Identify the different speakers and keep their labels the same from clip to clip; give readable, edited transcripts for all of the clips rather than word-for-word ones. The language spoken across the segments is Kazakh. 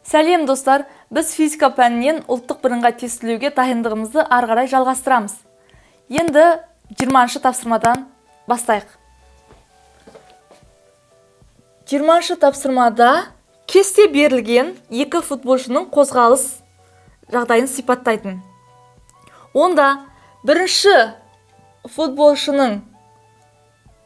Speaker 1: Сәлем достар, біз физика пәнінен ұлттық бірыңғай тестілеуге дайындығымызды ары қарай жалғастырамыз. Енді 20-шы тапсырмадан бастайық. 20-шы тапсырмада кесте берілген екі футболшының қозғалыс жағдайын сипаттайтын. Онда бірінші футболшының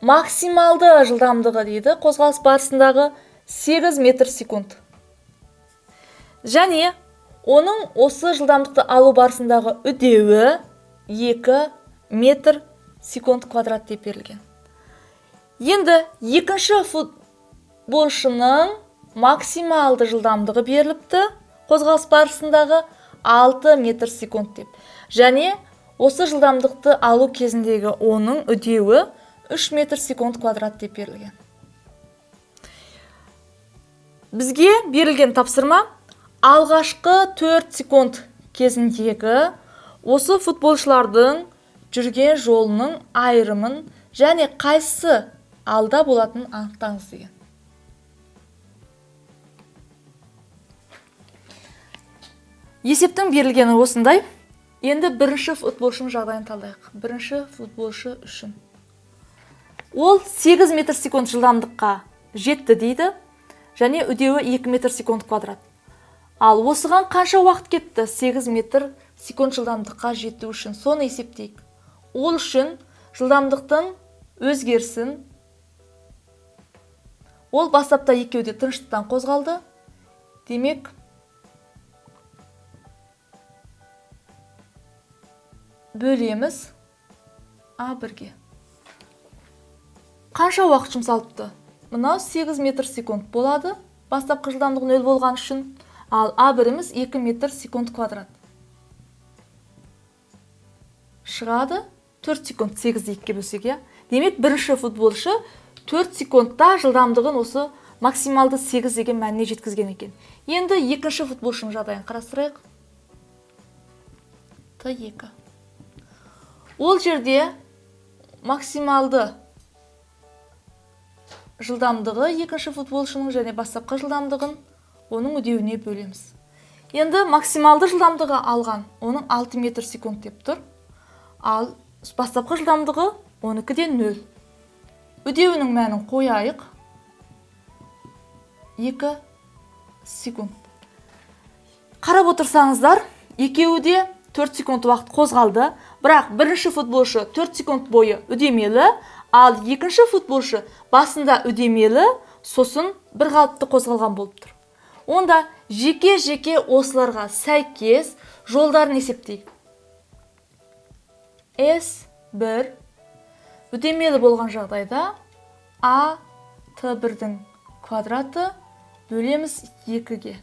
Speaker 1: максималды жылдамдығы дейді, қозғалыс барысындағы 8 метр секунд. Және оның осы жылдамдықты алу барысындағы үдеуі 2 метр секунд квадрат деп берілген. Енді екінші футболшының максималды жылдамдығы беріліпті, қозғалыс барысындағы 6 метр секунд деп. Және осы жылдамдықты алу кезіндегі оның үдеуі 3 метр секунд квадрат деп берілген. Бізге берілген тапсырма алғашқы 4 секунд кезіндегі осы футболшылардың жүрген жолының айырымын және қайсысы алда болатынын анықтаңыз деген. Есептің берілгені осындай. Енді бірінші футболшының жағдайын талдайық. Бірінші футболшы үшін. Ол 8 метр секунд жылдамдыққа жетті дейді, және үдеуі 2 метр секунд квадрат. Ал осыған қанша уақыт кетті 8 метр секунд жылдамдыққа жету үшін? Соны есептейік. Ол үшін жылдамдықтың өзгерісін, ол бастапта екеуде тыныштықтан қозғалды. Демек, бөлеміз А1-ге. Қанша уақыт жұмсалыпты? Мынау 8 метр секунд болады. Бастапқы жылдамдығы 0 болған үшін. Ал А1-іміз 2 метр секунд квадрат. Шығады 4 секунд 8-ді 2-ге бөлсек. Демек, бірінші футболшы 4 секундта жылдамдығын осы максималды 8 деген мәніне жеткізген екен. Енді екінші футболшының жағдайын қарастырайық. Т2. Ол жерде максималды жылдамдығы екінші футболшының және бастапқы жылдамдығын оның үдеуіне бөлеміз. Енді максималды жылдамдығы алған, оның 6 метр секунд деп тұр. Ал бастапқы жылдамдығы 12-ден 0. Үдеуінің мәнін қояйық. 2 секунд. Қарап отырсаңыздар, екеуі 4 секунд уақыт қозғалды, бірақ бірінші футболшы 4 секунд бойы үдемелі, ал екінші футболшы басында үдемелі, сосын бір қалыпты қозғалған болып тұр. Онда жеке-жеке осыларға сәйкес жолдарын есептейік. S1 үдемелі болған жағдайда А Т1-дің квадраты бөлеміз 2-ге.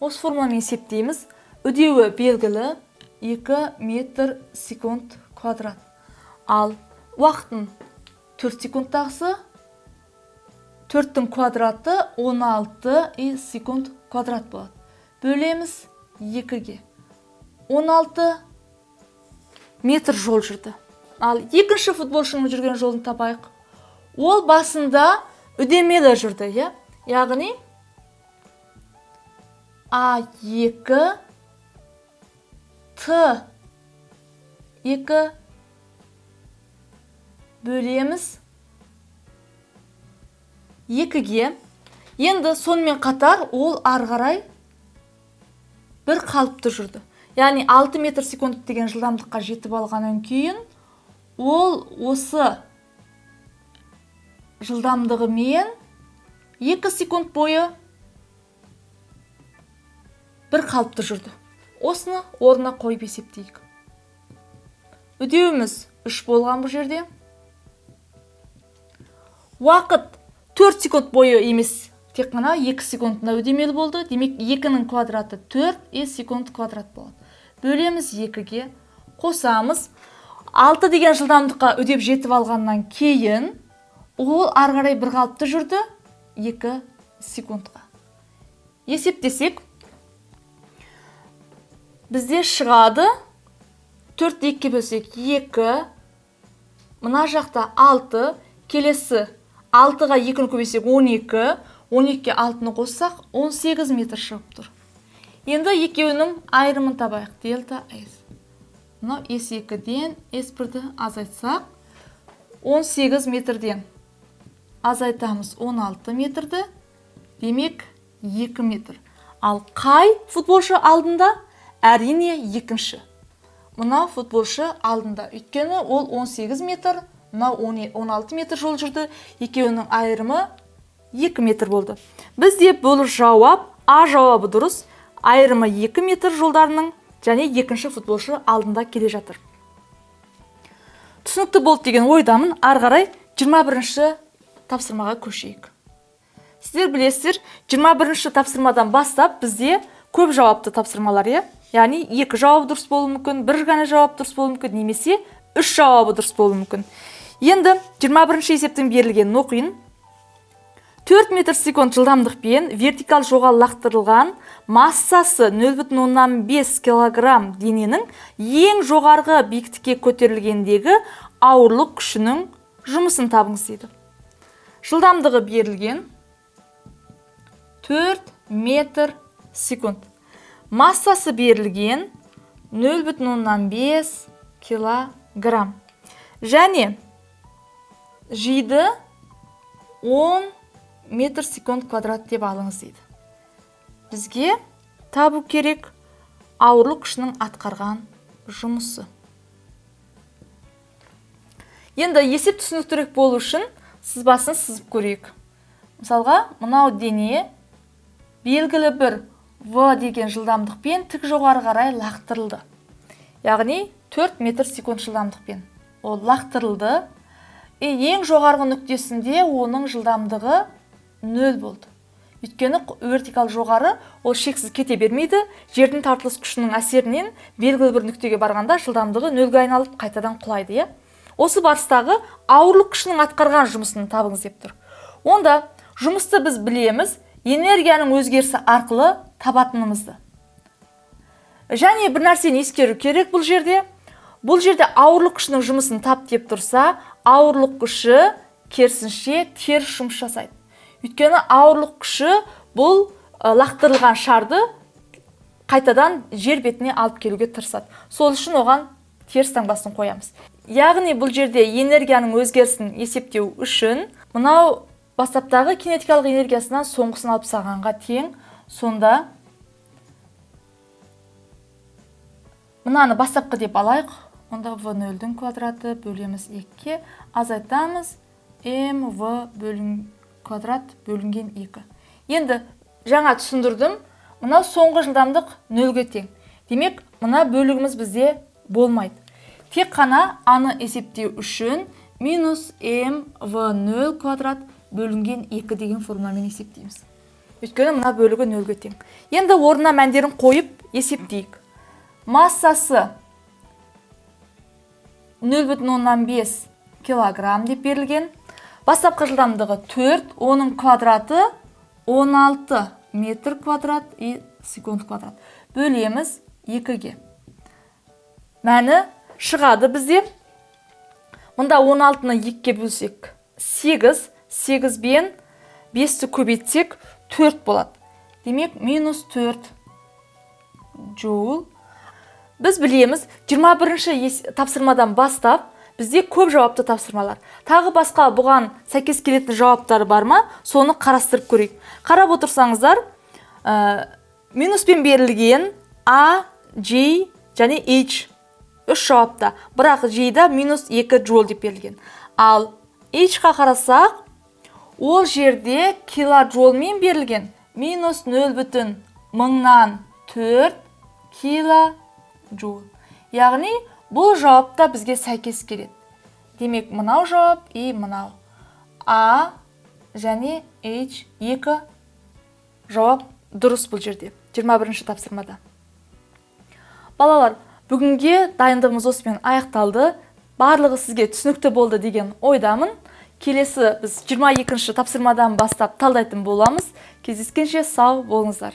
Speaker 1: Осы формамен есептейміз. Үдеуі белгілі 2 метр секунд квадрат. Ал уақытын 4 секундтағысы 4-тің квадраты 16 секунд квадрат болады. Бөлеміз 2-ге. 16 метр жол жүрді. Ал екінші футболшының жүрген жолын табайық. Ол басында үдемелі жүрді, яғни А2 Т2 бөлеміз 2-ге. Енді сонымен қатар ол ары қарай бір қалыпты жүрді. Яғни 6 метр секунд деген жылдамдыққа жетіп алғаннан кейін, ол осы жылдамдығымен 2 секунд бойы бір қалыпты жүрді. Осыны орнына қойып есептейік. Үдеуіміз 3 болған бұл жерде. Уақыт 4 секунд бойы емес, тек қана 2 секундына үдемелі болды. Демек, 2-нің квадраты 4 секунд квадрат болады. Бөлеміз 2-ге, қосамыз. 6 деген жылдамдыққа үдеп жетіп алғаннан кейін, ол ары қарай бір қалыпты жүрді 2 секундқа. Есептесек, бізде шығады 4-ді 2-ге бөлсек 2, мына жақта 6, келесі 6-ға 2-ні көбейсек 12, 12-ке 6-ны қоссақ 18 метр шығып тұр. Енді екеуінің айырымын табайық. Дельта S. Мынау S2-ден S1-ді азайтсақ, 18 метрден азайтамыз 16 метрді, демек 2 метр. Ал қай футболшы алдында? Әрине екінші. Мынау футболшы алдында. Өйткені ол 18 метр, мынау 16 метр жол жүрді. Екеуінің айырымы 2 метр болды. Бізде бұл жауап, А жауабы дұрыс. Айырымы 2 метр жолдарының және екінші футболшы алдында келе жатыр. Түсінікті болды деген ойдамын. Ары қарай 21-ші тапсырмаға көшейік. Сіздер білесіздер, 21-ші тапсырмадан бастап бізде көп жауапты тапсырмалар, яғни 2 жауабы дұрыс болуы мүмкін, 1 ғана жауап дұрыс болуы мүмкін, немесе 3 жауабы дұрыс болуы мүмкін. Енді 21-ші есептің берілгенін оқиын. 4 метр секунд жылдамдықпен вертикал жоғал лақтырылған массасы 0,5 килограмм дененің ең жоғарғы биіктікке көтерілгендегі ауырлық күшінің жұмысын табыңыз дейді. Жылдамдығы берілген 4 метр секунд. Массасы берілген 0,5 килограмм. Және жиды 10 метр секунд квадрат деп алыңыз дейді. Бізге табу керек ауырлық күшінің атқарған жұмысы. Енді есеп түсініктірек болу үшін сызбасын сызып көрейік. Мысалға, мынау дене белгілі бір V деген жылдамдықпен тік жоғары қарай лақтырылды. Яғни 4 метр секунд жылдамдықпен. Ол лақтырылды. Ең жоғарғы нүктесінде оның жылдамдығы 0 болды. Өйткені вертикал жоғары, ол шексіз кете бермейді. Жердің тартылыс күшінің әсерінен белгілі бір нүктеге барғанда жылдамдығы 0-ге айналып қайтадан құлайды. Осы барыстағы ауырлық күшінің атқарған жұмысын табыңыз деп тұр. Онда жұмысты біз білеміз, энергияның өзгерісі арқылы табатынымызды. Және бір нәрсені ескеру керек бұл жерде. Бұл жерде ауырлық күшінің жұмысын тап деп тұрса, ауырлық күші керісінше теріс жұмыс жасайды. Өйткені ауырлық күші бұл лақтырылған шарды қайтадан жер бетіне алып келуге тырысады. Сол үшін оған теріс таңбасын қоямыз. Яғни бұл жерде энергияның өзгерісін есептеу үшін мынау бастаптағы кинетикалық энергиясынан соңғысын алып тастағанға тең. Сонда мынаны бастапқы деп алайық. Онда V0-дің квадраты бөлеміз 2-ке, азайтамыз mv квадрат бөлінген 2. Енді жаңа түсіндірдім, мынау соңғы жылдамдық 0-ге тең. Демек, мына бөлігіміз бізде болмайды. Тек қана аны есептеу үшін минус mv0 квадрат бөлінген 2 деген формуламен есептейміз. Өйткені мына бөлігі 0-ге тең. Енді орнына мәндерін қойып есептейік. Массасы 0,5 килограмм деп берілген. Бастапқы жылдамдығы 4, оның квадраты 16 метр квадрат и секунд квадрат. Бөлеміз 2-ге. Мәні шығады бізде. Мұнда 16-ны 2-ке бөлсек 8, 8 бен 5-ті көбейтсек 4 болады. Демек, минус 4 джоул. Біз білеміз, 21-ші тапсырмадан бастап бізде көп жауапты тапсырмалар. Тағы басқа бұған сәйкес келетін жауаптары бар ма? Соны қарастырып көрейік. Қарап отырсаңыздар, минуспен берілген A, J және H 3 жауапта. Бірақ J-да минус 2 джоул деп берілген. Ал H-қа қарасақ, ол жерде килоджоулмен берілген. Минус 0,4 килоджоул. Яғни, бұл жауапта бізге сәйкес келеді. Демек, мынау жауап и мынау. А және H 2 жауап дұрыс бұл жерде. 21-ші тапсырмада. Балалар, бүгінге дайындығымыз осымен аяқталды. Барлығы сізге түсінікті болды деген ойдамын. Келесі біз 22-ші тапсырмадан бастап талдайтын боламыз. Кездескенше сау болыңыздар.